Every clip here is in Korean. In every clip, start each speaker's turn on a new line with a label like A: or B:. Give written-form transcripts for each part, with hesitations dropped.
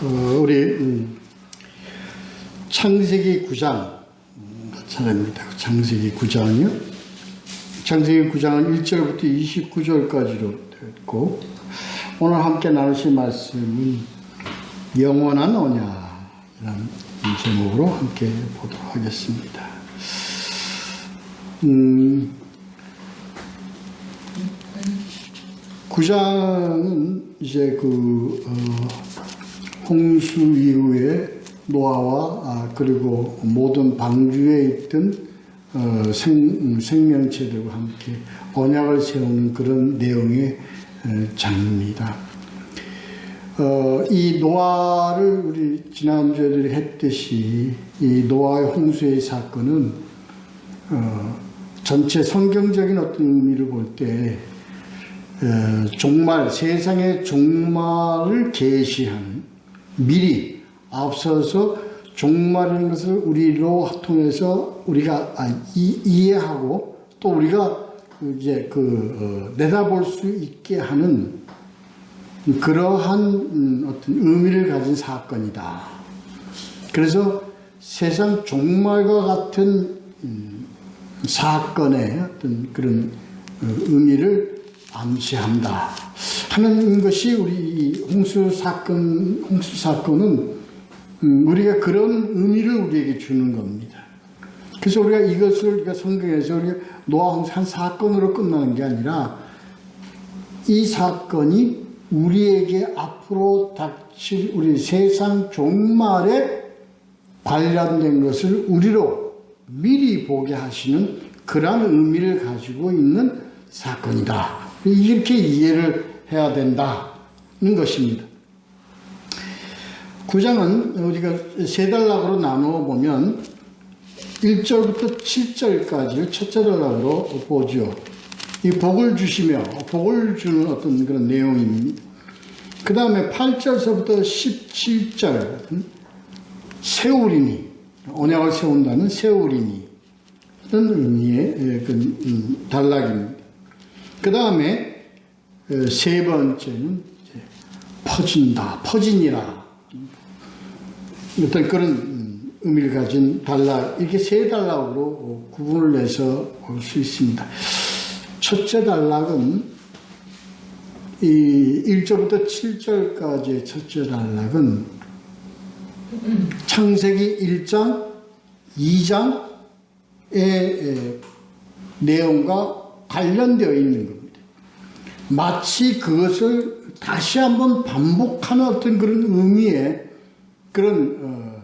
A: 우리 창세기 9장 차례입니다. 창세기 9장이요. 창세기 9장은 1절부터 29절까지로 되었고, 오늘 함께 나누실 말씀은 영원한 언약이라는 제목으로 함께 보도록 하겠습니다. 9장은 이제 홍수 이후에 노아와 그리고 모든 방주에 있던 생명체들과 함께 언약을 세우는 그런 내용의 장입니다. 이 노아를 우리 지난주에 했듯이 이 노아의 홍수의 사건은 전체 성경적인 어떤 의미를 볼 때 종말, 세상의 종말을 계시하는, 미리 앞서서 종말이라는 것을 우리로 통해서 우리가 이해하고 또 우리가 이제 내다볼 수 있게 하는 그러한 어떤 의미를 가진 사건이다. 그래서 세상 종말과 같은 사건의 어떤 그런 의미를 암시한다 하는 것이 우리 이 홍수 사건은 우리가 그런 의미를 우리에게 주는 겁니다. 그래서 우리가 이것을 우리가 성경에서 우리가 노아 홍수 한 사건으로 끝나는 게 아니라 이 사건이 우리에게 앞으로 닥칠 우리 세상 종말에 관련된 것을 우리로 미리 보게 하시는 그러한 의미를 가지고 있는 사건이다. 이렇게 이해를 해야 된다는 것입니다. 9장은 우리가 세 단락으로 나누어 보면 1절부터 7절까지를 첫째 단락으로 보죠. 이 복을 주시며 복을 주는 어떤 그런 내용입니다. 그 다음에 8절서부터 17절 세우리니, 언약을 세운다는 세우리니 이런 의미의 단락입니다. 그 다음에 세 번째는 퍼진다, 퍼지니라 어떤 그런 의미를 가진 단락, 이렇게 세 단락으로 구분을 내서 볼 수 있습니다. 첫째 단락은 이 1절부터 7절까지의 첫째 단락은 창세기 1장, 2장의 내용과 관련되어 있는 겁니다. 마치 그것을 다시 한번 반복하는 어떤 그런 의미의 그런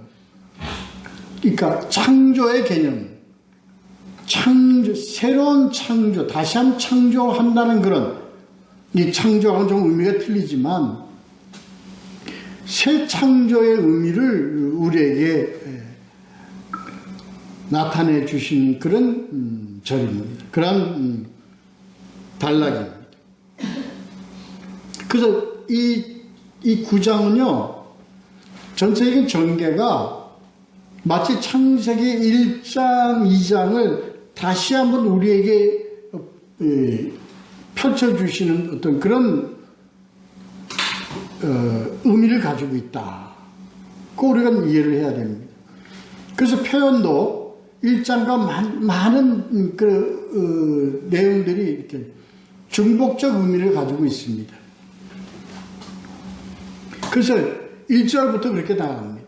A: 그러니까 창조의 개념, 새로운 창조, 다시 한번 창조한다는 그런, 이 창조하고는 좀 의미가 틀리지만 새 창조의 의미를 우리에게 나타내 주시는 그런 절입니다. 그런 단락입니다. 그래서 이 9장은요, 전체적인 전개가 마치 창세기 1장, 2장을 다시 한번 우리에게 펼쳐주시는 어떤 그런 의미를 가지고 있다. 그 우리가 이해를 해야 됩니다. 그래서 표현도 1장과 많은 내용들이 이렇게 중복적 의미를 가지고 있습니다. 그래서 1절부터 그렇게 나갑니다.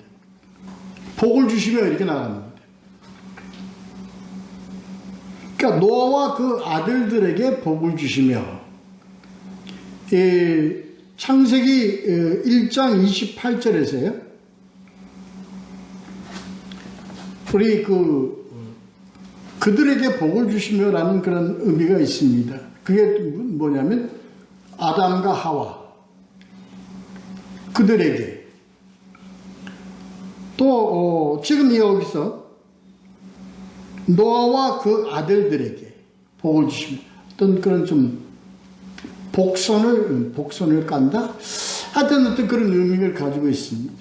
A: 복을 주시며 이렇게 나갑니다. 그러니까 노아와 그 아들들에게 복을 주시며, 창세기 1장 28절에서요, 우리 그들에게 복을 주시며라는 그런 의미가 있습니다. 그게 뭐냐면 아담과 하와, 그들에게, 또 지금 여기서 노아와 그 아들들에게 복을 주시며, 어떤 그런 좀 복선을 깐다? 하여튼 어떤 그런 의미를 가지고 있습니다.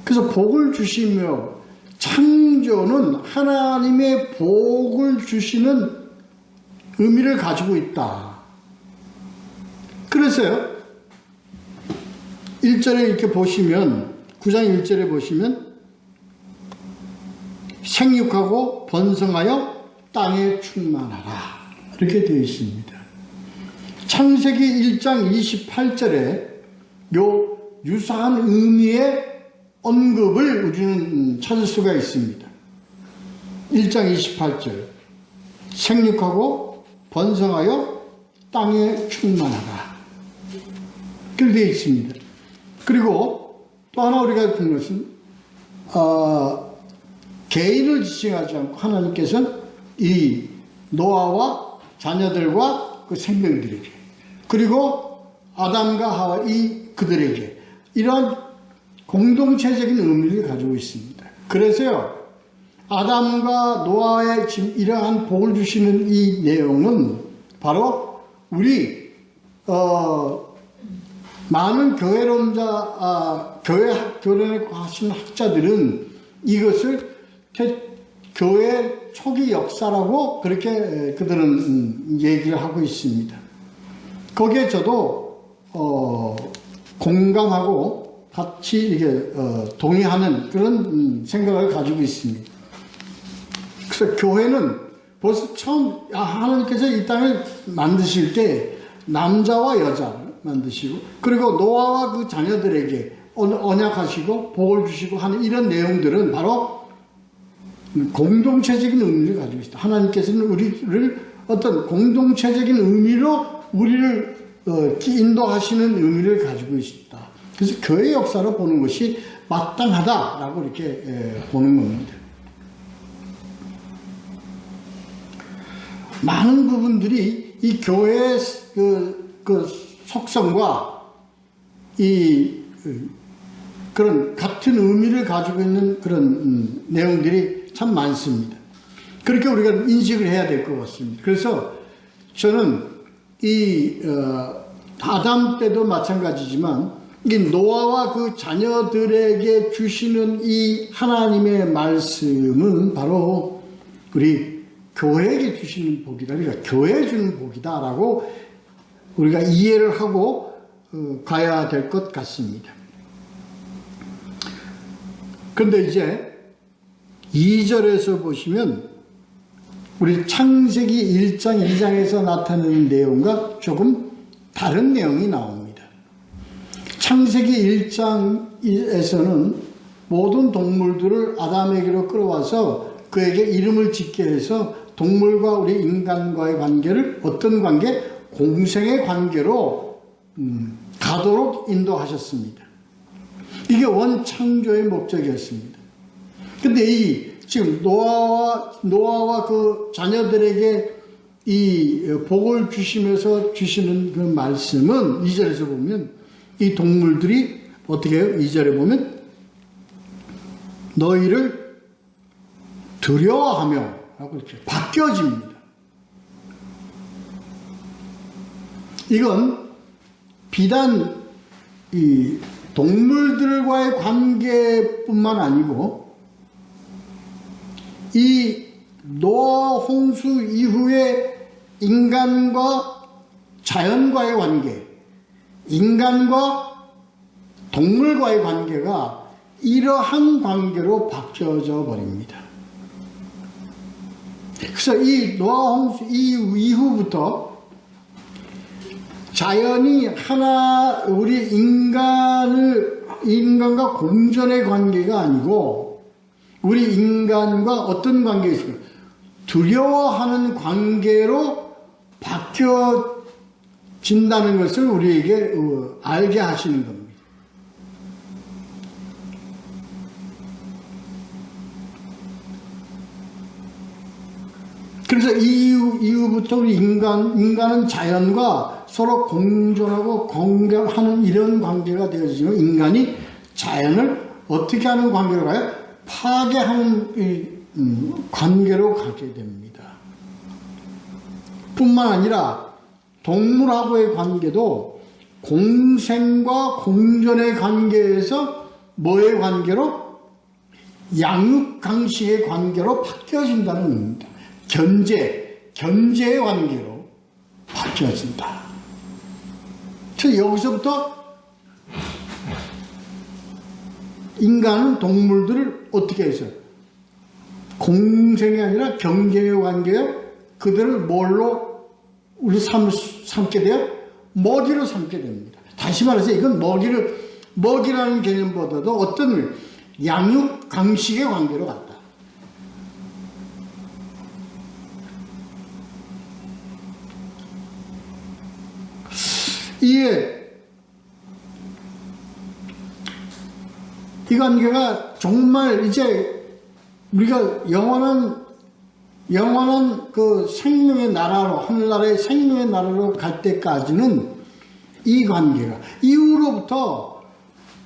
A: 그래서 복을 주시며, 창조는 하나님의 복을 주시는 의미를 가지고 있다. 그래서요, 1절에 이렇게 보시면 9장 1절에 보시면 생육하고 번성하여 땅에 충만하라 이렇게 되어 있습니다. 창세기 1장 28절에 요 유사한 의미의 언급을 우리는 찾을 수가 있습니다. 1장 28절 생육하고 번성하여 땅에 충만하라 그렇게 되어 있습니다. 그리고 또 하나 우리가 본 것은 개인을 지칭하지 않고 하나님께서는 이 노아와 자녀들과 그 생명들에게 그리고 아담과 하와 그들에게 이런 공동체적인 의미를 가지고 있습니다. 그래서요 아담과 노아의 지금 이러한 복을 주시는 이 내용은 바로 우리 많은 교련에 하시는 학자들은 이것을 교회 초기 역사라고 그렇게 그들은 얘기를 하고 있습니다. 거기에 저도 공감하고 같이 이렇게 동의하는 그런 생각을 가지고 있습니다. 그래서 교회는 벌써 처음 하나님께서 이 땅을 만드실 때 남자와 여자를 만드시고 그리고 노아와 그 자녀들에게 언약하시고 복을 주시고 하는 이런 내용들은 바로 공동체적인 의미를 가지고 있다. 하나님께서는 우리를 어떤 공동체적인 의미로 우리를 인도하시는 의미를 가지고 있다. 그래서 교회 역사로 보는 것이 마땅하다라고 이렇게 보는 겁니다. 많은 부분들이 이 교회의 그 속성과 그런 같은 의미를 가지고 있는 그런 내용들이 참 많습니다. 그렇게 우리가 인식을 해야 될 것 같습니다. 그래서 저는 아담 때도 마찬가지지만 이 노아와 그 자녀들에게 주시는 이 하나님의 말씀은 바로 우리 교회에게 주시는 복이다. 그러니까 교회에 주는 복이다라고 우리가 이해를 하고 가야 될 것 같습니다. 그런데 이제 2절에서 보시면 우리 창세기 1장 2장에서 나타나는 내용과 조금 다른 내용이 나옵니다. 창세기 1장에서는 모든 동물들을 아담에게로 끌어와서 그에게 이름을 짓게 해서 동물과 우리 인간과의 관계를 어떤 관계? 공생의 관계로 가도록 인도하셨습니다. 이게 원창조의 목적이었습니다. 근데 지금 노아와 그 자녀들에게 이 복을 주시면서 주시는 그 말씀은 2절에서 보면 이 동물들이 어떻게 해요? 2절에 보면 너희를 두려워하며 라고 이렇게 바뀌어집니다. 이건 비단 이 동물들과의 관계뿐만 아니고 이 노아 홍수 이후에 인간과 자연과의 관계, 인간과 동물과의 관계가 이러한 관계로 바뀌어져 버립니다. 그래서 이 노아 홍수 이후부터 자연이 우리 인간과 공존의 관계가 아니고 우리 인간과 어떤 관계가 있습니까? 두려워하는 관계로 바뀌어진다는 것을 우리에게 알게 하시는 겁니다. 그래서 이후부터 우리 인간은 자연과 서로 공존하고 공경하는 이런 관계가 되어지면 인간이 자연을 어떻게 하는 관계로 가요? 파괴하는 관계로 가게 됩니다. 뿐만 아니라 동물하고의 관계도 공생과 공존의 관계에서 뭐의 관계로? 양육강식의 관계로 바뀌어진다는 의미입니다. 견제의 관계로 바뀌어진다. 여기서부터 인간은 동물들을 어떻게 해서 공생이 아니라 경쟁의 관계요. 그들을 뭘로 우리 삼게 돼요? 먹이로 삼게 됩니다. 다시 말해서 이건 먹이라는 개념보다도 어떤 양육, 강식의 관계로 갔다. 이 관계가 정말 이제 우리가 영원한 그 생명의 나라로, 하늘나라의 생명의 나라로 갈 때까지는 이 관계가, 이후로부터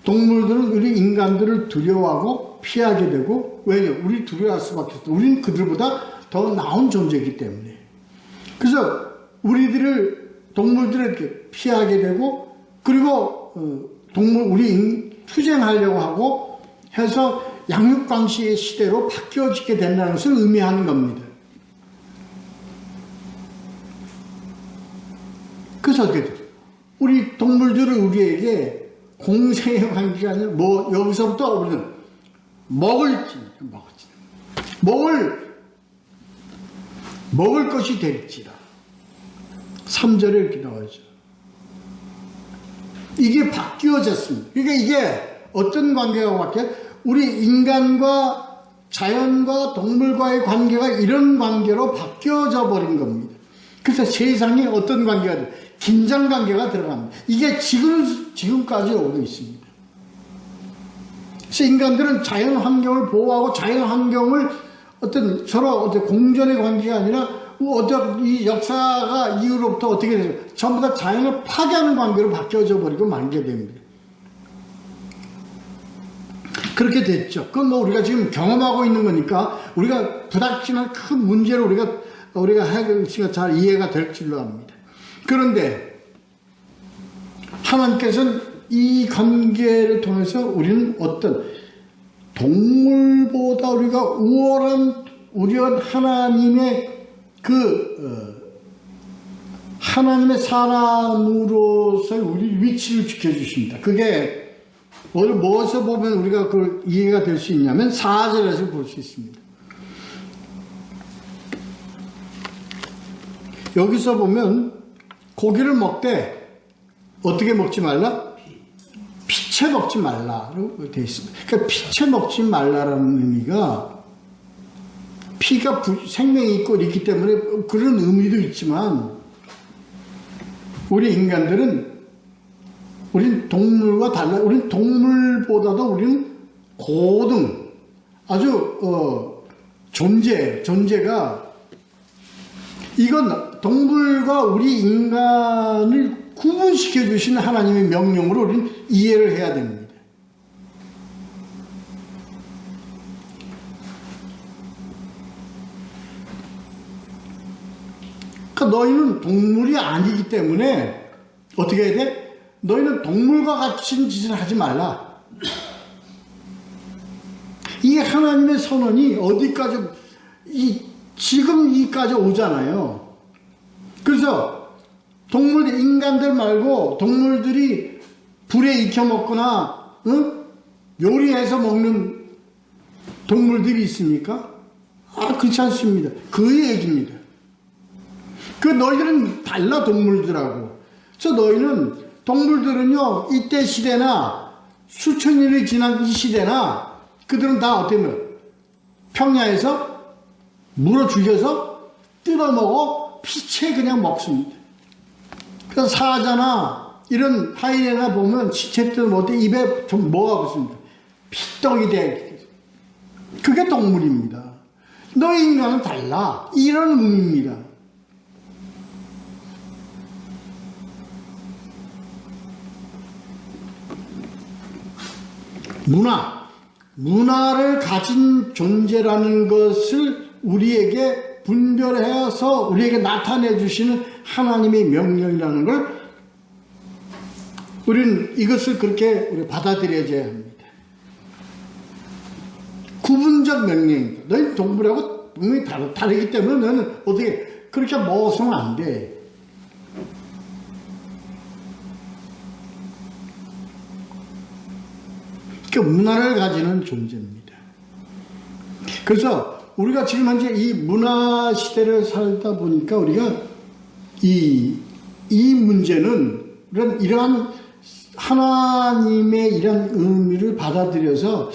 A: 동물들은 우리 인간들을 두려워하고 피하게 되고, 왜요? 우리 두려워할 수밖에 없어. 우리는 그들보다 더 나은 존재이기 때문에. 그래서 동물들을 이렇게 피하게 되고, 그리고 우리 투쟁하려고 하고 해서 양육강식의 시대로 바뀌어지게 된다는 것을 의미하는 겁니다. 그래서 어떻게 돼요? 우리 동물들은 우리에게 공생의 관계가 아니라 여기서부터 우리는 먹을 것이 될지라. 3절에 이렇게 나와있죠. 이게 바뀌어졌습니다. 그러니까 이게 어떤 관계가 바뀌어요? 우리 인간과 자연과 동물과의 관계가 이런 관계로 바뀌어져 버린 겁니다. 그래서 세상에 어떤 관계가 돼요? 긴장 관계가 들어갑니다. 이게 지금까지 오고 있습니다. 그래서 인간들은 자연 환경을 보호하고 자연 환경을 서로 어떤 공존의 관계가 아니라 이 역사가 이후로부터 어떻게 되죠? 전부 다 자연을 파괴하는 관계로 바뀌어져 버리고 말게 됩니다. 그렇게 됐죠. 그건 우리가 지금 경험하고 있는 거니까 우리가 부닥치는 큰 문제를 우리가 해결치가 잘 이해가 될 줄로 압니다. 그런데 하나님께서는 이 관계를 통해서 우리는 어떤 동물보다 우리가 우월한 하나님의 하나님의 사람으로서의 우리 위치를 지켜주십니다. 그게 무엇을 보면 우리가 그걸 이해가 될 수 있냐면 4절에서 볼 수 있습니다. 여기서 보면 고기를 먹되 어떻게 먹지 말라? 피채 먹지 말라로 되어 있습니다. 그러니까 피채 먹지 말라라는 의미가 피가 생명이 있고 있기 때문에 그런 의미도 있지만 우리 인간들은 우린 동물과 달라. 우린 동물보다도 우리는 고등 아주 존재가 이건 동물과 우리 인간을 구분시켜 주시는 하나님의 명령으로 우리는 이해를 해야 됩니다. 그러니까 너희는 동물이 아니기 때문에 어떻게 해야 돼? 너희는 동물과 같은 짓을 하지 말라. 이게 하나님의 선언이 어디까지 지금 이까지 오잖아요. 그래서 인간들 말고 동물들이 불에 익혀 먹거나 요리해서 먹는 동물들이 있습니까? 그렇지 않습니다. 그 얘기입니다. 너희들은 달라 동물들하고. 그래서 동물들은요 이때 시대나 수천 년이 지난 이 시대나 그들은 다 어떻게 보면 평야에서 물어 죽여서 뜯어먹어 피채 그냥 먹습니다. 그래서 사자나 이런 하이에나 보면 시체 뜯어먹을 때 입에 좀 뭐가 붙습니다. 피떡이 돼. 그게 동물입니다. 너희 인간은 달라. 이런 의미입니다. 문화를 가진 존재라는 것을 우리에게 분별해서 우리에게 나타내 주시는 하나님의 명령이라는 걸 우리는 이것을 그렇게 우리 받아들여야 합니다. 구분적 명령입니다. 너희 동물하고 분명히 다르기 때문에 너는 어떻게 그렇게 먹어서는 안 돼. 그 문화를 가지는 존재입니다. 그래서 우리가 지금 현재 이 문화 시대를 살다 보니까 우리가 이 문제는 이러한 하나님의 이런 의미를 받아들여서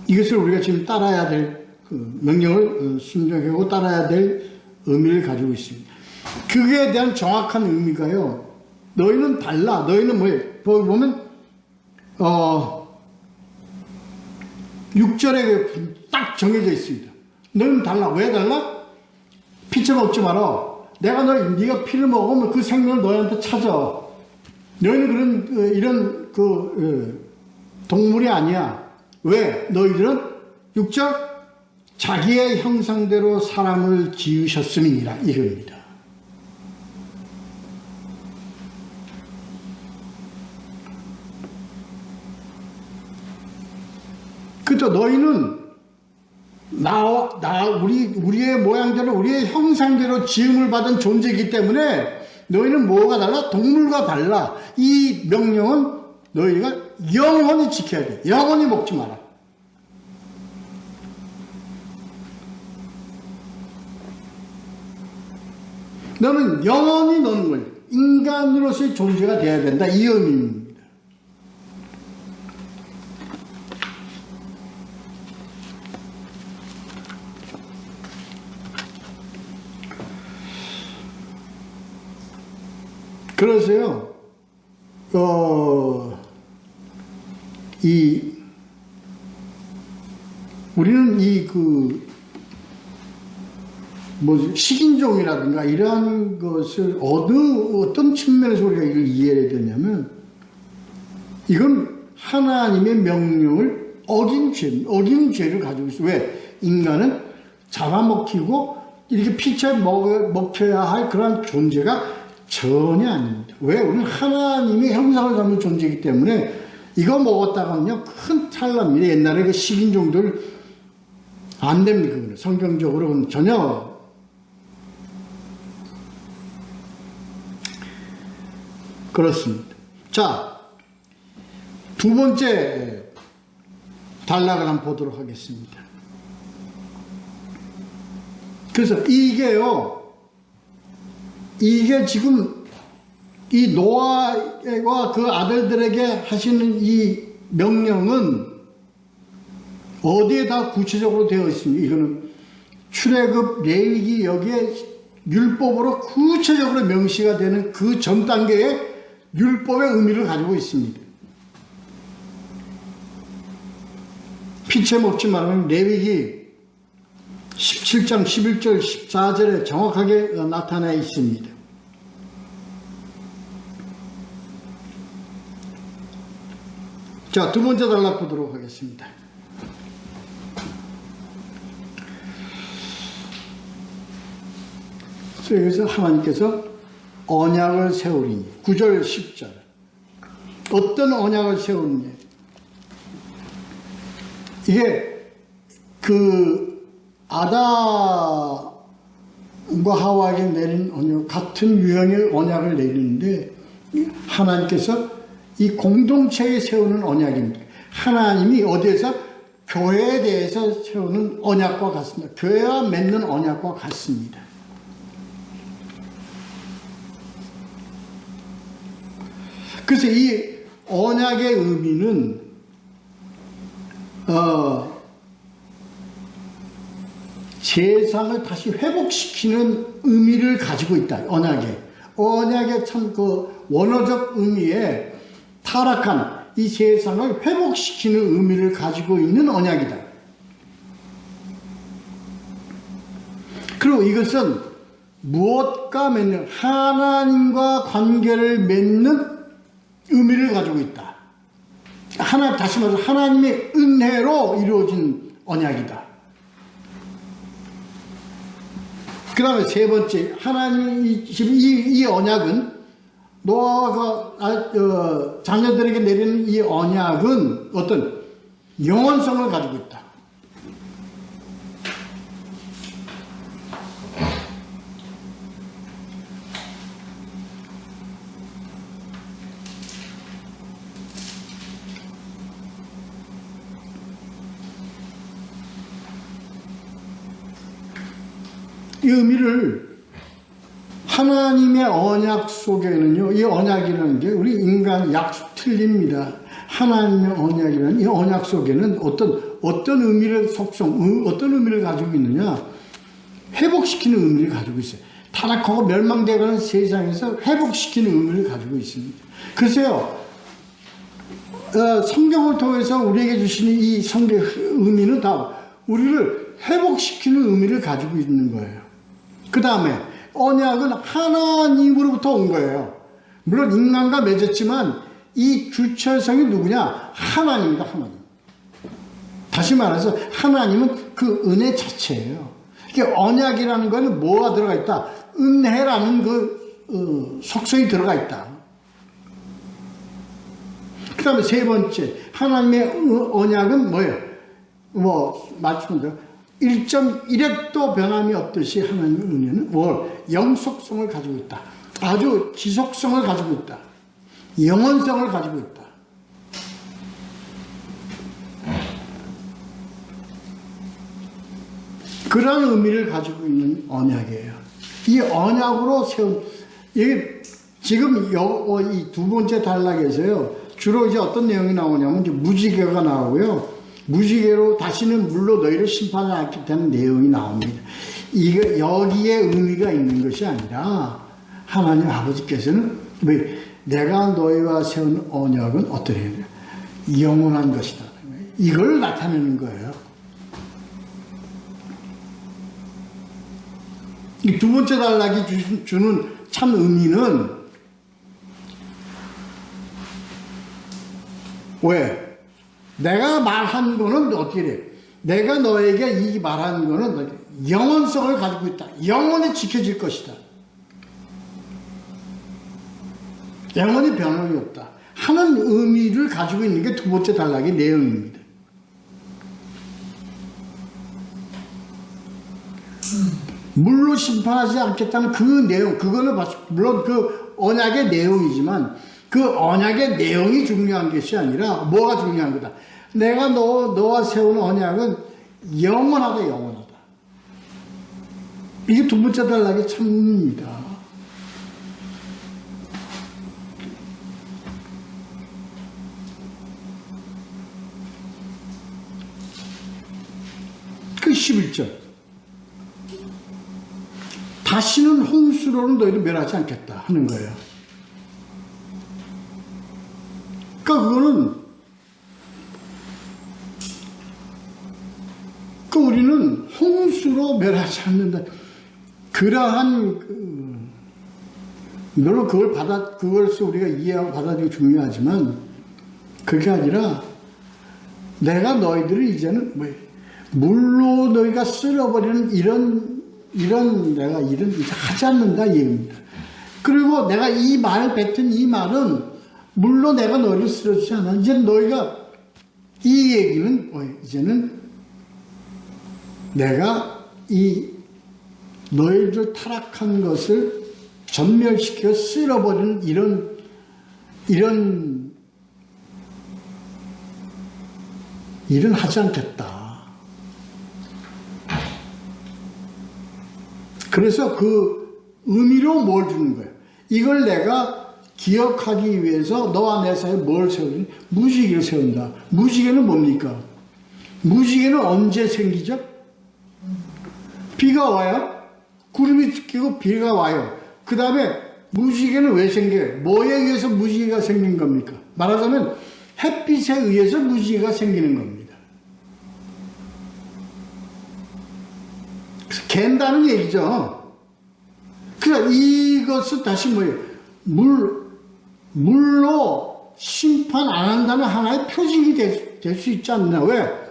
A: 이것을 우리가 지금 따라야 될 명령을 순종하고 따라야 될 의미를 가지고 있습니다. 그에 대한 정확한 의미가요. 너희는 달라. 너희는 뭐예요? 보면 6절에 딱 정해져 있습니다. 너희는 달라. 왜 달라? 피채 먹지 마라. 네가 피를 먹으면 그 생명을 너희한테 찾아. 너희는 이런 동물이 아니야. 왜? 너희들은 6절 자기의 형상대로 사람을 지으셨음이니라 이겁니다. 그렇죠. 너희는 우리의 모양대로, 우리의 형상대로 지음을 받은 존재이기 때문에 너희는 뭐가 달라? 동물과 달라. 이 명령은 너희가 영원히 지켜야 돼. 영원히 먹지 마라. 너는 영원히 너는 거야. 인간으로서의 존재가 되어야 된다. 이 의미입니다. 그래서요, 우리는 식인종이라든가 이러한 것을 어떤 측면에서 우리가 이걸 이해해야 되냐면, 이건 하나님의 명령을 어긴 죄를 가지고 있어요. 왜? 인간은 잡아먹히고 이렇게 피채 먹혀야 할 그런 존재가 전혀 아닙니다. 왜? 우리는 하나님의 형상을 담은 존재이기 때문에 이거 먹었다가는요, 큰 탈납니다. 옛날에 그 식인종들 안 됩니다. 그거는. 성경적으로는 전혀. 그렇습니다. 자, 두 번째 단락을 한번 보도록 하겠습니다. 그래서 이게 지금 이 노아와 그 아들들에게 하시는 이 명령은 어디에다 구체적으로 되어 있습니까? 이거는 출애굽, 레위기 여기에 율법으로 구체적으로 명시가 되는 그 전 단계의 율법의 의미를 가지고 있습니다. 피채 먹지 말라는 레위기 17장 11절 14절에 정확하게 나타나 있습니다. 자, 두 번째 단락 보도록 하겠습니다. 여기서 하나님께서 언약을 세우리니 9절 10절 어떤 언약을 세우느냐, 이게 아담과 하와에게 내린 언약 같은 유형의 언약을 내리는데, 하나님께서 이 공동체에 세우는 언약입니다. 하나님이 어디에서? 교회에 대해서 세우는 언약과 같습니다. 교회와 맺는 언약과 같습니다. 그래서 이 언약의 의미는 세상을 다시 회복시키는 의미를 가지고 있다. 언약의 참 원어적 의미에 타락한 이 세상을 회복시키는 의미를 가지고 있는 언약이다. 그리고 이것은 무엇과 맺는, 하나님과 관계를 맺는 의미를 가지고 있다. 다시 말해서 하나님의 은혜로 이루어진 언약이다. 그 다음에 세 번째, 지금 이 언약은, 노아가 자녀들에게 내리는 이 언약은 어떤 영원성을 가지고 있다. 이 의미를 하나님의 언약 속에는요, 이 언약이라는 게 우리 인간 약속 틀립니다. 하나님의 언약이라는 이 언약 속에는 어떤 의미를 어떤 의미를 가지고 있느냐? 회복시키는 의미를 가지고 있어요. 타락하고 멸망되어가는 세상에서 회복시키는 의미를 가지고 있습니다. 글쎄요, 성경을 통해서 우리에게 주시는 이 성경 의미는 다 우리를 회복시키는 의미를 가지고 있는 거예요. 그 다음에 언약은 하나님으로부터 온 거예요. 물론 인간과 맺었지만 이 주체성이 누구냐? 하나님이다, 하나님. 다시 말해서 하나님은 그 은혜 자체예요. 이게 언약이라는 거는 뭐가 들어가 있다? 은혜라는 그 속성이 들어가 있다. 그 다음에 세 번째, 하나님의 언약은 뭐예요? 말씀드려 1.1핵도 변함이 없듯이 하나님의 은혜는 영속성을 가지고 있다. 아주 지속성을 가지고 있다. 영원성을 가지고 있다. 그런 의미를 가지고 있는 언약이에요. 이 언약으로 세운, 이게 지금 이 두 번째 단락에서요, 주로 이제 어떤 내용이 나오냐면 이제 무지개가 나오고요. 무지개로 다시는 물로 너희를 심판하지 않겠다는 내용이 나옵니다. 이게 여기에 의미가 있는 것이 아니라 하나님 아버지께서는 내가 너희와 세운 언약은 어떠해요? 영원한 것이다. 이걸 나타내는 거예요. 이 두 번째 단락이 주는 참 의미는 왜? 내가 말한 거는 어떻게 돼? 내가 너에게 이 말한 거는 영원성을 가지고 있다. 영원히 지켜질 것이다. 영원히 변함이 없다. 하는 의미를 가지고 있는 게 두 번째 단락의 내용입니다. 물로 심판하지 않겠다는 그 내용, 그거는 물론 그 언약의 내용이지만 그 언약의 내용이 중요한 것이 아니라 뭐가 중요한 거다. 내가 너와 세운 언약은 영원하다, 영원하다. 이게 두 번째 단락의 참입니다. 그 11절. 다시는 홍수로는 너희를 멸하지 않겠다 하는 거예요. 그러니까 우리는 홍수로 멸하지 않는다. 그러한 물론 그것을 우리가 이해하고 받아들이기 중요하지만 그게 아니라 내가 너희들을 이제는 물로 너희가 쓸어버리는 이런 내가 이런 이제 하지 않는다 이 얘기입니다. 그리고 내가 이 말 뱉은 이 말은 물로 내가 너희를 쓸어주지 않아. 이제 너희가 이 얘기는 이제는 내가 이 너희들 타락한 것을 전멸시켜 쓸어버리는 이런 일은 하지 않겠다. 그래서 그 의미로 뭘 주는 거예요? 이걸 내가 기억하기 위해서 너와 내 사이에 뭘 세우니? 무지개를 세운다. 무지개는 뭡니까? 무지개는 언제 생기죠? 비가 와요. 구름이 끼고 비가 와요. 그 다음에 무지개는 왜 생겨요? 뭐에 의해서 무지개가 생긴 겁니까? 말하자면 햇빛에 의해서 무지개가 생기는 겁니다. 그래서 갠다는 얘기죠. 그래서 이것은 다시 뭐예요? 물로 심판 안 한다는 하나의 표징이 될 수 있지 않나. 왜?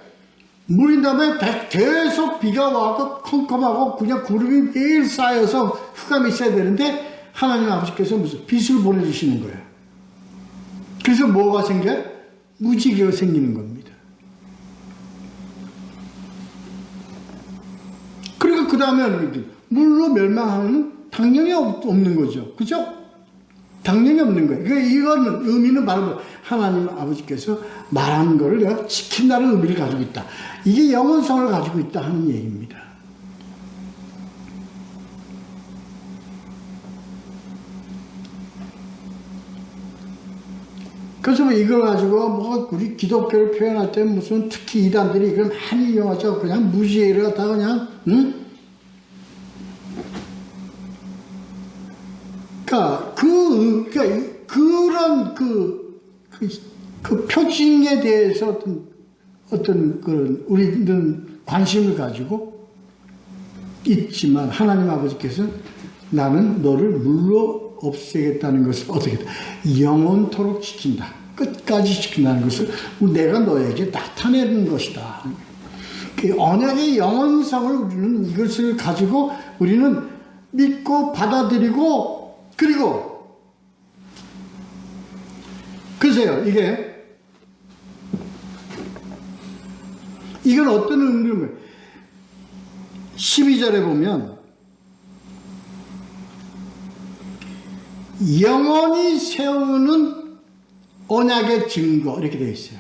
A: 물인 다음에 계속 비가 와서 컴컴하고 그냥 구름이 매일 쌓여서 흑암이 있어야 되는데 하나님 아버지께서 무슨 빛을 보내주시는 거예요. 그래서 뭐가 생겨요? 무지개가 생기는 겁니다. 그리고 그 다음에 물로 멸망하는 당연히 없는 거죠. 그죠? 당연히 없는 거예요. 그러니까 이거는 의미는 바로 하나님 아버지께서 말하는 것을 내가 지킨다는 의미를 가지고 있다. 이게 영원성을 가지고 있다 하는 얘기입니다. 그래서 뭐 이걸 가지고 뭐 우리 기독교를 표현할 때 무슨 특히 이단들이 이걸 많이 이용하죠. 그냥 무지개를 갖다가 그냥, 응? 그러니까 그런 그 표징에 대해서 어떤 그런 우리는 관심을 가지고 있지만 하나님 아버지께서 나는 너를 물로 없애겠다는 것을 어떻게 했다? 영원토록 지킨다. 끝까지 지킨다는 것을 내가 너에게 나타내는 것이다. 그 언약의 영원성을 우리는 이것을 가지고 우리는 믿고 받아들이고 그리고 글쎄요 이건 어떤 의미를 12절에 보면 영원히 세우는 언약의 증거 이렇게 되어 있어요.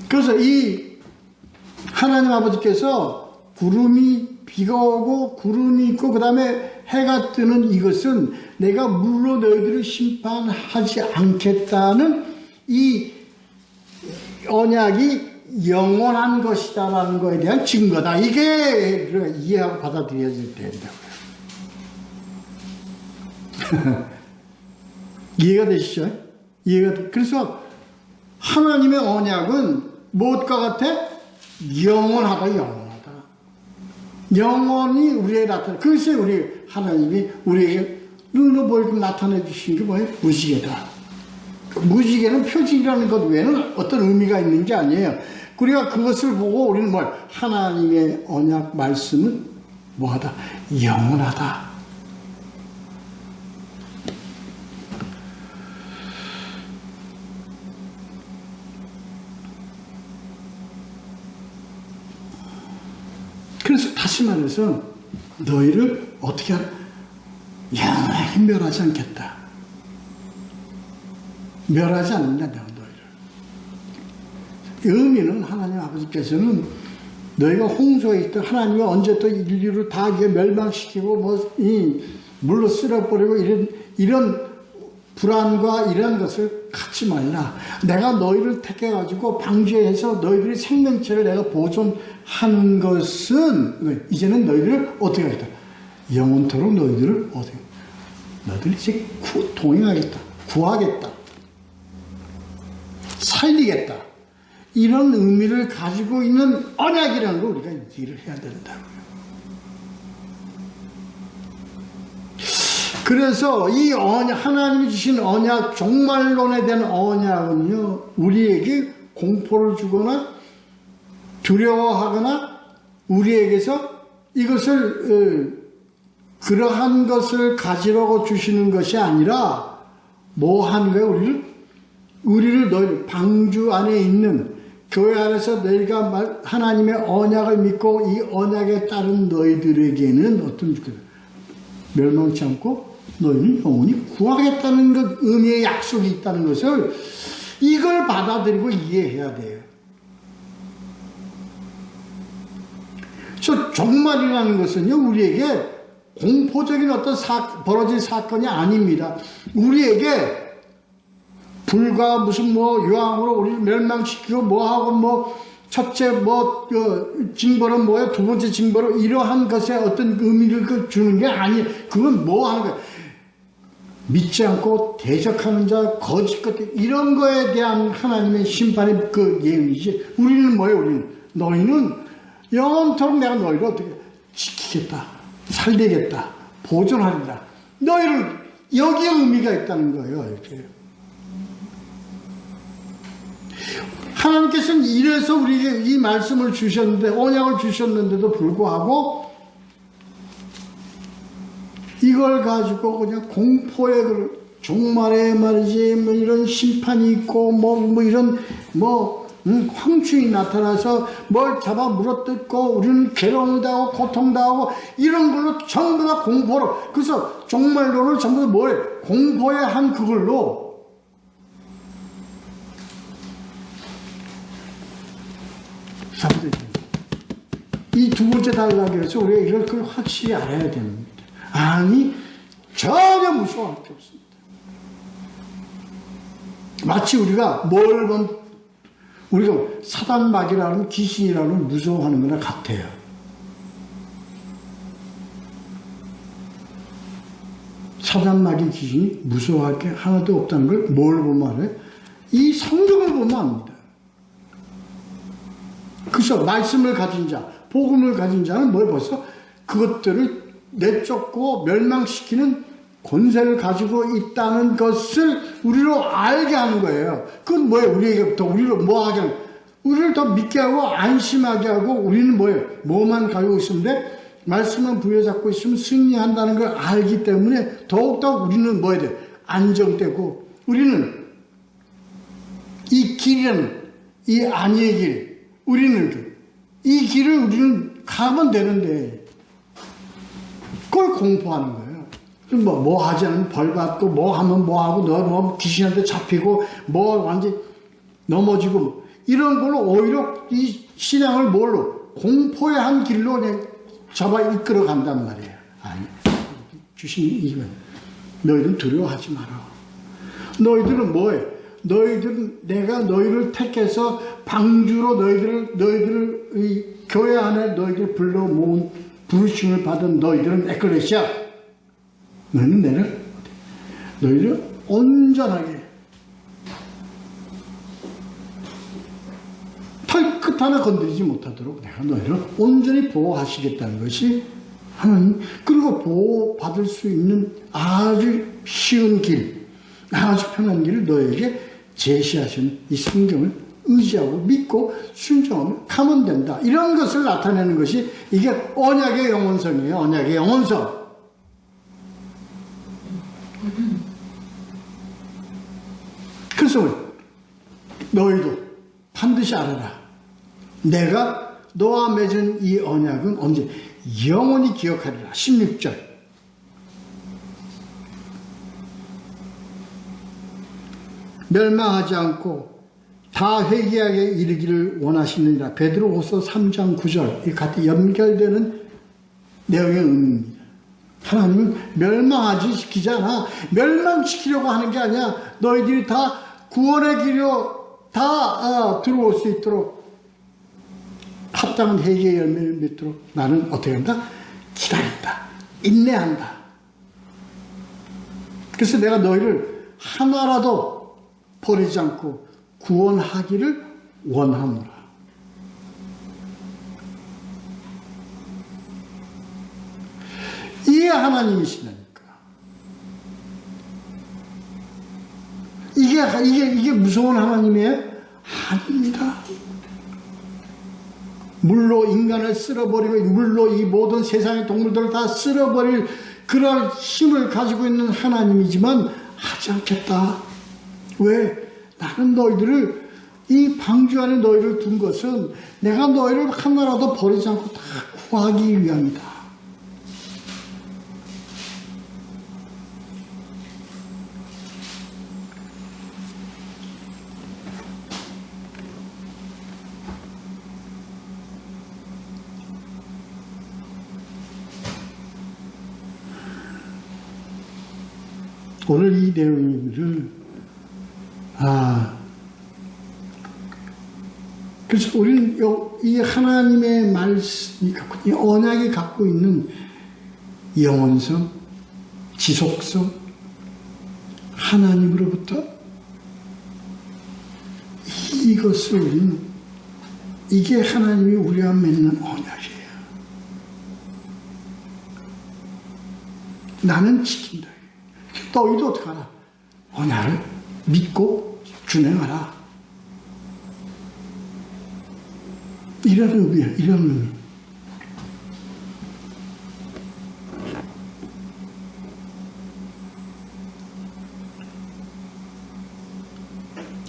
A: 그래서 이 하나님 아버지께서 구름이 비가 오고 구름이 있고 그 다음에 해가 뜨는 이것은 내가 물로 너희들을 심판하지 않겠다는 이 언약이 영원한 것이다라는 것에 대한 증거다. 이게 이해하고 받아들여질 된다고요. 이해가 되시죠? 그래서 하나님의 언약은 무엇과 같아? 영원하다. 영원히 우리에게 나타나. 그래서 우리 하나님이 우리에게 눈으로 보이게 나타내 주신 게 뭐예요? 무지개다. 무지개는 표징이라는 것 외에는 어떤 의미가 있는 게 아니에요. 우리가 그것을 보고 우리는 뭘? 하나님의 언약 말씀은 뭐하다? 영원하다. 그래서 다시 말해서 너희를 어떻게 하라? 영원히 멸하지 않겠다. 멸하지 않는다 내가 너희를. 의미는 하나님 아버지께서는 너희가 홍수에 있던 하나님이 언제 또 인류를 다 멸망시키고 뭐 물로 쓸어버리고 이런 불안과 이런 것을 갖지 말라. 내가 너희를 택해가지고 방주해서 너희들의 생명체를 내가 보존하는 것은 이제는 너희들을 어떻게 하겠다? 영원토록 너희들을 어떻게? 너희들이 이제 동행하겠다. 구하겠다. 살리겠다. 이런 의미를 가지고 있는 언약이라는 걸 우리가 이해를 해야 된다고요. 그래서 이 하나님이 주신 언약, 종말론에 대한 언약은요, 우리에게 공포를 주거나 두려워하거나 우리에게서 이것을 그러한 것을 가지라고 주시는 것이 아니라 뭐 하는 거예요? 우리를 너희 방주 안에 있는 교회 안에서 너희가 하나님의 언약을 믿고 이 언약에 따른 너희들에게는 어떤 멸망치 않고 너희는 영원히 구하겠다는 것 의미의 약속이 있다는 것을 이걸 받아들이고 이해해야 돼요. 그래서 종말이라는 것은요 우리에게 공포적인 어떤 벌어질 사건이 아닙니다. 우리에게 불과 무슨 뭐 유황으로 우리를 멸망시키고 뭐하고 뭐 첫째 뭐 징벌은 뭐예요? 두 번째 징벌은 이러한 것에 어떤 의미를 주는 게 아니에요. 그건 뭐 하는 거예요? 믿지 않고 대적하는 자, 거짓 것들 이런 거에 대한 하나님의 심판의 그 예언이지. 우리는 뭐예요? 우리는 너희는 영원토록 내가 너희를 어떻게 지키겠다, 살리겠다, 보존하리라. 너희를 여기에 의미가 있다는 거예요. 이렇게. 하나님께서는 이래서 우리에게 이 말씀을 주셨는데 언약을 주셨는데도 불구하고 이걸 가지고 그냥 공포의 종말에 말이지 뭐 이런 심판이 있고 뭐 이런 황충이 나타나서 뭘 잡아 물어뜯고 우리는 괴로움을 당하고 고통당하고 이런 걸로 전부 다 공포로. 그래서 종말론을 전부 다 뭐예요? 공포의 한 그걸로 이 두 번째 단락에서 우리가 이걸 확실히 알아야 됩니다. 아니 전혀 무서워할 게 없습니다. 마치 우리가 뭘 보면 우리가 사단마귀라는 귀신이라는 무서워하는 거나 같아요. 사단마귀 귀신이 무서워할 게 하나도 없다는 걸 뭘 보면 알아요? 이 성경을 보면 압니다. 그래서 말씀을 가진 자, 복음을 가진 자는 뭐 벌써 그것들을 내쫓고 멸망시키는 권세를 가지고 있다는 것을 우리로 알게 하는 거예요. 그건 뭐예요? 우리에게부터 우리를 뭐 하게 하는, 우리를 더 믿게 하고 안심하게 하고 우리는 뭐예요? 뭐만 가지고 있으면 돼? 말씀만 부여잡고 있으면 승리한다는 걸 알기 때문에 더욱더 우리는 뭐 해야 돼? 안정되고 우리는 이 길은 이 아니의 길, 우리는 이 길을 우리는 가면 되는데 그걸 공포하는 거예요. 뭐 하지 않으면 벌 받고 뭐 하면 뭐 하고 너 뭐 귀신한테 잡히고 뭐 완전 넘어지고 이런 걸로 오히려 이 신앙을 뭘로 공포의 한 길로 잡아 이끌어 간단 말이에요. 아니, 주신이 이건 너희들은 두려워하지 마라. 너희들은 뭐해? 너희들은 내가 너희를 택해서 방주로 너희들을 이 교회 안에 너희들 불러 모은 부르심을 받은 너희들은 에클레시아. 너희를 온전하게 털끝 하나 건드리지 못하도록 내가 너희를 온전히 보호하시겠다는 것이 하나님. 그리고 보호받을 수 있는 아주 쉬운 길, 아주 편한 길을 너에게 제시하시는 이 성경을 의지하고 믿고 순종하면 가면 된다. 이런 것을 나타내는 것이 이게 언약의 영원성이에요. 언약의 영원성. 그래서 너희도 반드시 알아라. 내가 너와 맺은 이 언약은 언제? 영원히 기억하리라. 16절. 멸망하지 않고 다 회개하게 이르기를 원하시느니라. 베드로후서 3장 9절. 이 같이 연결되는 내용의 의미입니다. 하나님은 멸망하지 시키지 않아. 멸망시키려고 하는 게 아니야. 너희들이 다 구원의 길로 다 들어올 수 있도록 합당한 회개의 열매를 맺도록 나는 어떻게 한다? 기다린다. 인내한다. 그래서 내가 너희를 하나라도 버리지 않고 구원하기를 원하노라. 이게 하나님이시다니까. 이게 무서운 하나님이에요? 아닙니다. 물로 인간을 쓸어버리고 물로 이 모든 세상의 동물들을 다 쓸어버릴 그런 힘을 가지고 있는 하나님이지만 하지 않겠다. 왜? 나는 너희들을 이 방주 안에 너희를 둔 것은 내가 너희를 하나라도 버리지 않고 다 구하기 위함이다. 오늘 이 내용을 그래서 우리는 이 하나님의 말씀이 갖고, 이 언약이 갖고 있는 영원성, 지속성, 하나님으로부터 이것을 우리는, 이게 하나님이 우리와 맺는 언약이에요. 나는 지킨다. 너희도 어떻게 하라? 언약을 믿고 준행하라. 이런 의미야, 이런 의미.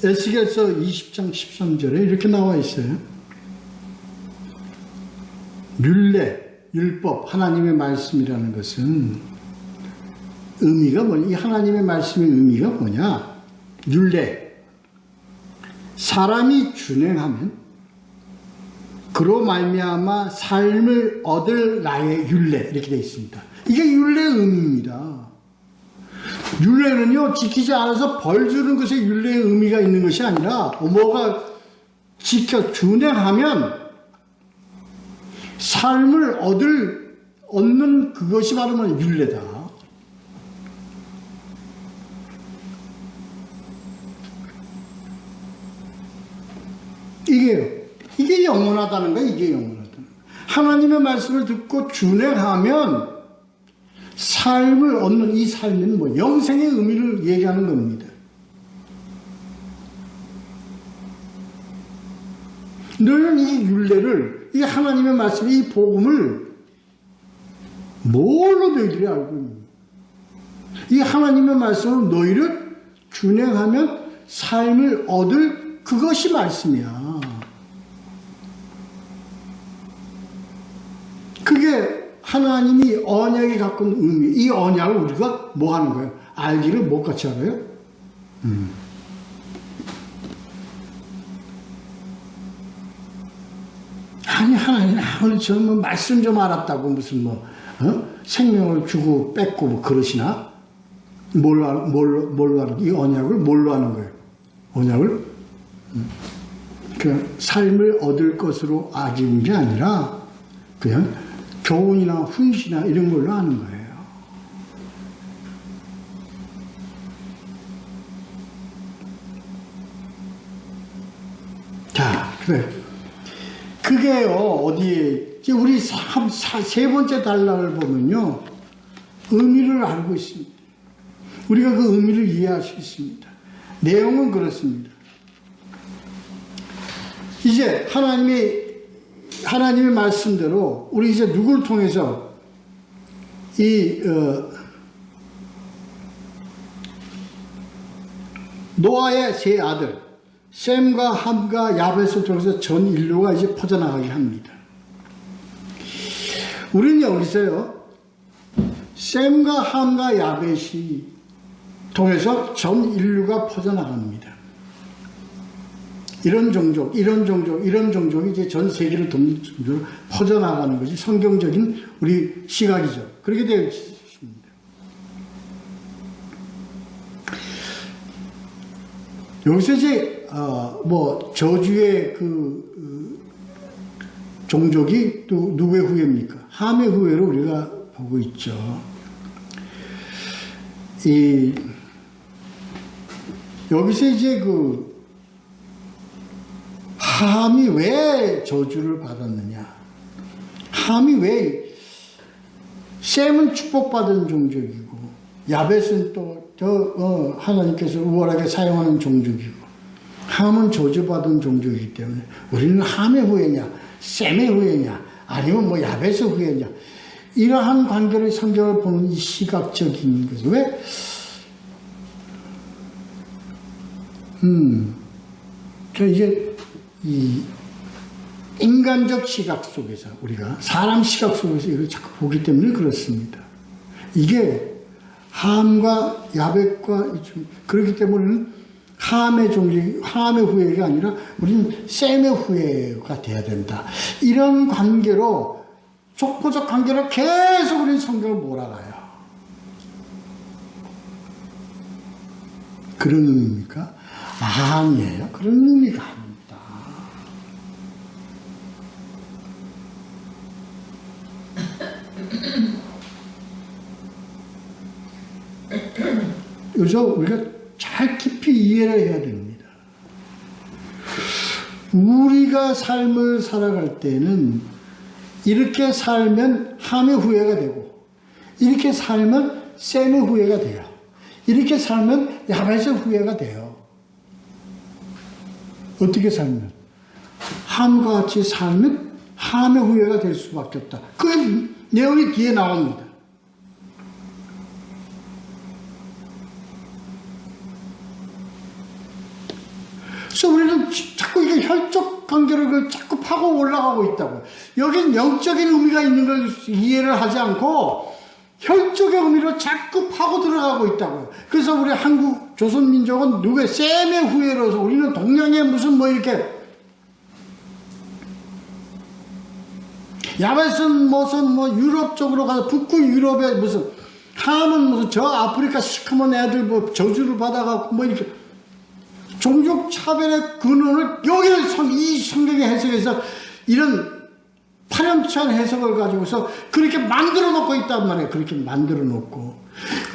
A: 에스겔서 20장 13절에 이렇게 나와 있어요. 율례, 율법, 하나님의 말씀이라는 것은 의미가 뭐냐? 이 하나님의 말씀의 의미가 뭐냐? 율례. 사람이 준행하면 그로 말미암아 삶을 얻을 나의 율례. 이렇게 되어 있습니다. 이게 율례의 의미입니다. 율례는요, 지키지 않아서 벌 주는 것에 율례의 의미가 있는 것이 아니라, 뭐가 준행하면 삶을 얻는 그것이 바로 뭐 율례다. 이게 영원하다는 거야, 이게 영원하다는 거야. 하나님의 말씀을 듣고 준행하면 삶을 얻는 이 삶은 뭐 영생의 의미를 얘기하는 겁니다. 너희는 이 율례를, 이 하나님의 말씀, 이 복음을 뭘로 너희들이 알고 있니? 이 하나님의 말씀을 너희를 준행하면 삶을 얻을 그것이 말씀이야. 그게 하나님이 언약이 갖고 있는 의미, 이 언약을 우리가 뭐 하는 거예요? 알기를 뭐 같이 알아요? 아니, 하나님 아무리 뭐 말씀 좀 알았다고 무슨 생명을 주고 뺏고 뭐 그러시나? 뭘로 하는, 이 언약을 뭘로 하는 거예요? 언약을? 그 삶을 얻을 것으로 아기는 게 아니라 그냥 교훈이나 훈시나 이런 걸로 하는 거예요. 자, 그래. 그게요, 어디에, 우리 세 번째 단락을 보면요, 의미를 알고 있습니다. 우리가 그 의미를 이해할 수 있습니다. 내용은 그렇습니다. 이제 하나님의 말씀대로 우리 이제 누구를 통해서 노아의 세 아들 셈과 함과 야벳을 통해서 전 인류가 이제 퍼져나가게 합니다. 우리는 여기서요, 셈과 함과 야벳이 통해서 전 인류가 퍼져나갑니다. 이런 종족이 이제 전 세계를 돕는 종족으로 퍼져나가는 것이 성경적인 우리 시각이죠. 그렇게 되어 있습니다. 여기서 이제 저주의 종족이 또 누구의 후예입니까? 함의 후예를 우리가 보고 있죠. 여기서 이제 함이 왜 저주를 받았느냐? 함이 왜, 셈은 축복받은 종족이고, 야벳은 또, 하나님께서 우월하게 사용하는 종족이고, 함은 저주받은 종족이기 때문에, 우리는 함의 후예냐, 셈의 후예냐, 아니면 뭐 야벳의 후예냐, 이러한 관계를 성경을 보는 이 시각적인 것. 왜? 이제, 이 인간적 시각 속에서 우리가 사람 시각 속에서 이걸 자꾸 보기 때문에 그렇습니다. 이게 함과 야벳과 그렇기 때문에 함의 후예가 아니라 우리는 셈의 후예가 돼야 된다. 이런 관계로 족보적 관계로 계속 우리는 성경을 몰아가요. 그런 의미입니까? 아니에요. 그런 의미가 아닙니다. 여기서 우리가 잘 깊이 이해를 해야 됩니다. 우리가 삶을 살아갈 때는 이렇게 살면 함의 후예가 되고, 이렇게 살면 셈의 후예가 돼요. 이렇게 살면 야벳의 후예가 돼요. 어떻게 살면? 함과 같이 살면 함의 후예가 될 수밖에 없다. 그 내용이 뒤에 나옵니다. 그래서 우리는 자꾸 이게 혈족 관계를 자꾸 파고 올라가고 있다고요. 여긴 영적인 의미가 있는 걸 이해를 하지 않고 혈족의 의미로 자꾸 파고 들어가고 있다고요. 그래서 우리 한국 조선민족은 누구의 셈의 후예로서 우리는 동양의 무슨 이렇게 야벳은 유럽 쪽으로 가서 북구 유럽의 무슨 함은 무슨 저 아프리카 시커먼 애들 뭐 저주를 받아갖고 뭐 이렇게 종족 차별의 근원을 여기를 이 성경의 해석에서 이런 파렴치한 해석을 가지고서 그렇게 만들어 놓고 있단 말이에요. 그렇게 만들어 놓고.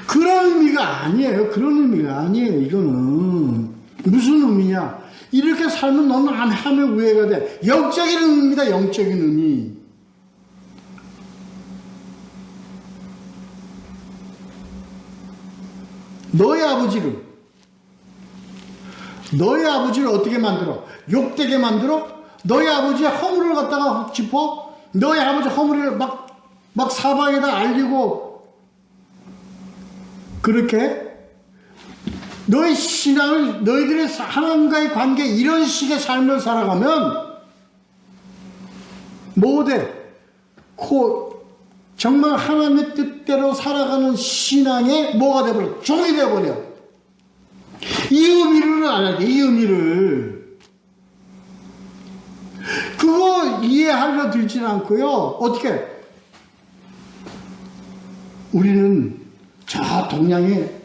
A: 그런 의미가 아니에요. 그런 의미가 아니에요. 이거는. 무슨 의미냐. 이렇게 살면 너는 안 하면 우애가 돼. 영적인 의미다. 영적인 의미. 너의 아버지를 어떻게 만들어? 욕되게 만들어? 너희 아버지의 허물을 갖다가 짚어? 너희 아버지 허물을 막 사방에다 알리고, 그렇게? 너의 신앙을, 너희들의 하나님과의 관계, 이런 식의 삶을 살아가면, 뭐 돼? 정말 하나님의 뜻대로 살아가는 신앙의 뭐가 돼버려? 종이 돼버려. 이 의미를 알아야 돼, 이 의미를. 그거 이해하려 들지는 않고요. 어떻게? 우리는 저 동양의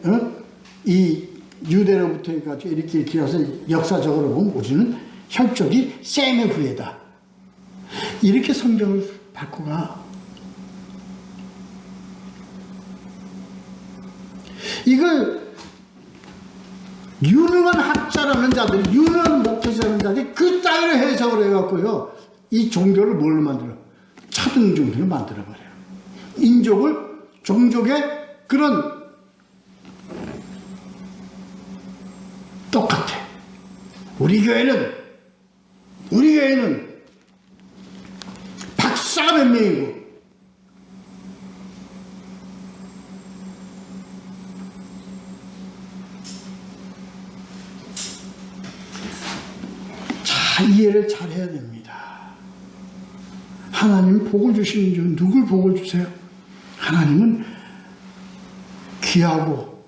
A: 이 유대로부터 해가지고 이렇게 길어서 역사적으로 보면 우리는 혈족이 셈의 후예다. 이렇게 성경을 받고 가. 이걸 유능한 학자라는 자들, 유능한 목회자라는 자들이 그 따위로 해석을 해갖고요, 이 종교를 뭘로 만들어? 차등 종교를 만들어버려요. 인족을, 종족의 그런, 똑같아. 우리 교회는 박사 몇 명이고, 이해를 잘 해야 됩니다. 하나님 복을 주시는 줄 누굴 복을 주세요? 하나님은 귀하고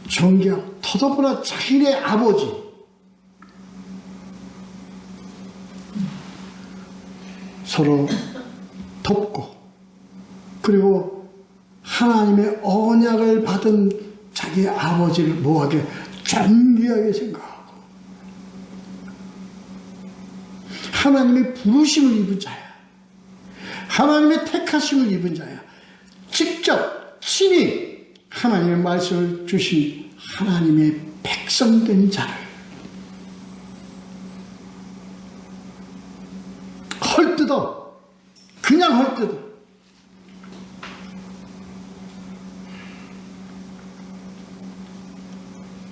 A: 존귀하고 더더구나 자신의 아버지, 서로 돕고, 그리고 하나님의 언약을 받은 자기 아버지를 뭐하게 존귀하게 생각하고, 하나님의 부르심을 입은 자야. 하나님의 택하심을 입은 자야. 직접 친히 하나님의 말씀을 주신 하나님의 백성된 자를 헐뜯어. 그냥 헐뜯어.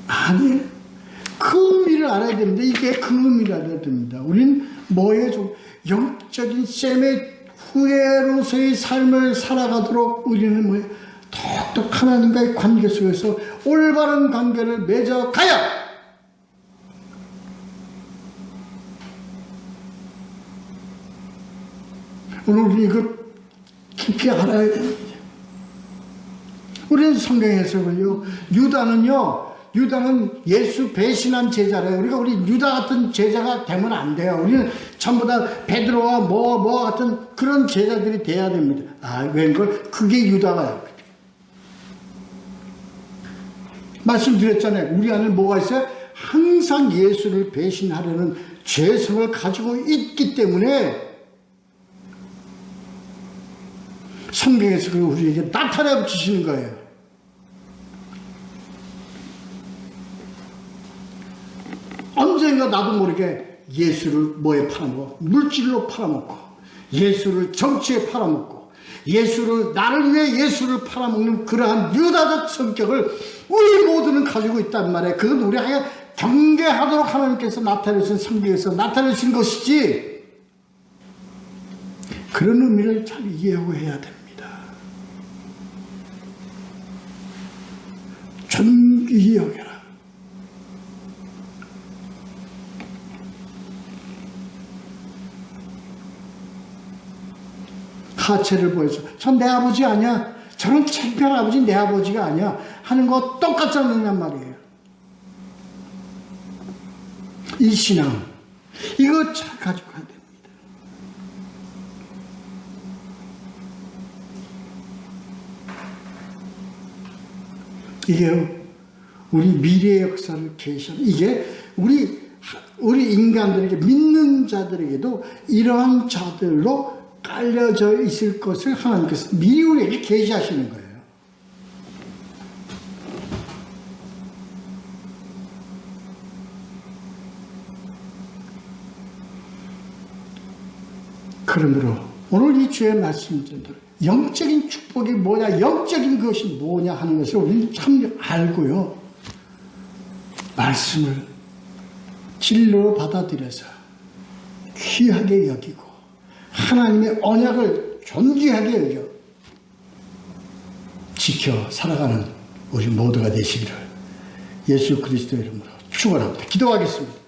A: 아니, 그 의미를 알아야 됩니다. 이게 그 의미를 알아야 됩니다. 우리는 뭐에 좀 영적인 셈의 후예로서의 삶을 살아가도록 우리는 뭐에 톡톡 하나님과의 관계 속에서 올바른 관계를 맺어가야 오늘 우리 이거 깊이 알아야 됩니다. 우리는 성경 해석을요, 유다는 예수 배신한 제자래요. 우리가 우리 유다 같은 제자가 되면 안 돼요. 우리는 전부 다 베드로와 뭐 같은 그런 제자들이 돼야 됩니다. 웬걸? 그게 유다가요. 말씀드렸잖아요. 우리 안에 뭐가 있어요? 항상 예수를 배신하려는 죄성을 가지고 있기 때문에 성경에서 그걸 우리에게 나타내 주시는 거예요. 언젠가 나도 모르게 예수를 뭐에 팔아먹어? 물질로 팔아먹고, 예수를 정치에 팔아먹고, 나를 위해 예수를 팔아먹는 그러한 유다적 성격을 우리 모두는 가지고 있단 말이에요. 그건 우리에게 경계하도록 하나님께서 나타내신 성경에서 나타내신 것이지, 그런 의미를 잘 이해하고 해야 됩니다. 존귀히 여겨라. 하체를 보여서 전 내 아버지 아니야, 저런 창피한 아버지 내 아버지가 아니야 하는 거 똑같지 않느냐 말이에요. 이 신앙 이거 잘 가지고 가야 됩니다. 이게 우리 미래의 역사를 계시하는, 이게 우리 인간들에게, 믿는 자들에게도 이러한 자들로 깔려져 있을 것을 하나님께서 미리 우리에게 계시하시는 거예요. 그러므로 오늘 이 주의 말씀대로 영적인 축복이 뭐냐, 영적인 것이 뭐냐 하는 것을 우리는 참 알고요. 말씀을 진로로 받아들여서 귀하게 여기고 하나님의 언약을 존귀하게 여겨 지켜 살아가는 우리 모두가 되시기를 예수 그리스도의 이름으로 축원합니다. 기도하겠습니다.